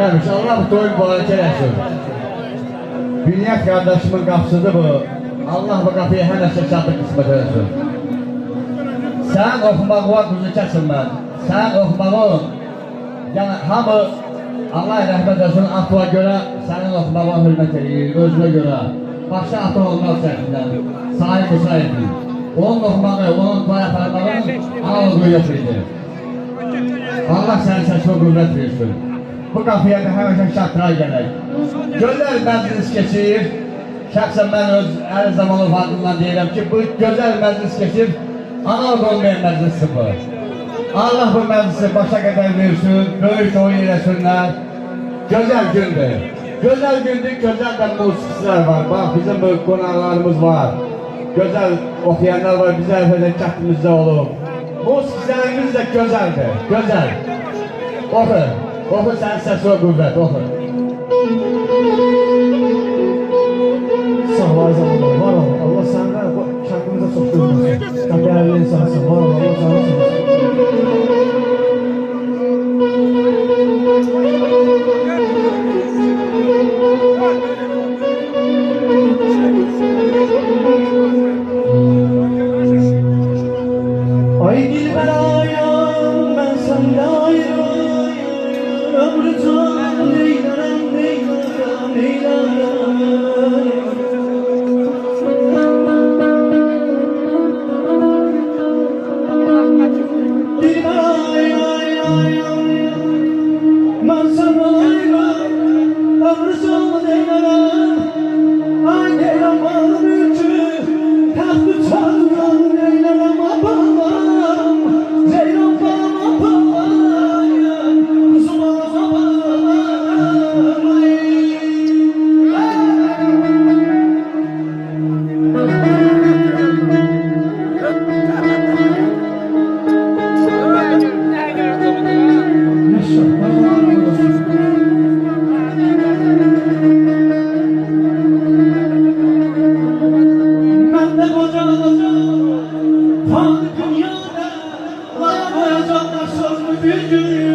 Gelmiş, Allah bu toyun mübarək eləsin. Dünya kardeşimin kapısıdır bu. Allah bu kapıyı her nəsə çatır qismət eləsin. Sen oxumağı var, kuzu kəsin mən. Sen oxumağı, yəni hamı Allah rəhmət etsin, atığa görə sənin oxumağına hürmət edir, özünə görə. Başka atı olmaz şəkildən, sahib müsahibdir. Onun oxumağı, onun dua yaparmağı ana qüvvət edir. Allah sənin səsinə qüvvət versin. Bu qapıya da həmişə şatray gələk. Gözəl məclis keçir. Şəxsən mən öz hər zaman ufadından deyirəm ki, bu gözəl məclis keçir. Analıq olmayan məclisdir bu. Allah bu məclisi başa qədər versin, böyük oyun eləsinlər. Gözəl gündür. Gözəl gündür, gözəl də musiqilər var. Bax, bizim bu qonaqlarımız var. Gözəl oxuyanlar var, bizə əvvələn kəndimizdə olub. Musiqilərimiz də gözəldir, gözəl. Oxu, oxu sənin səsi o qüvvət, oxu. Sağ ol, ay zamanlar, var ol. Allah səndən şarkımıza çox görməsin. Dəyərli insansın, var ol, Allah canı sağ Ay dilber ayağım, ben sende ayrıyım. Ömrü can neylerim, neylerim, neylerim. Dilber ayağım, ben sende ayrıyım. Ömrü can neylerim. Ay neylerim bana mülkü, tahtı çaldım, neylerim babam. Dünyada, var koyacaklar söz mü bir gün.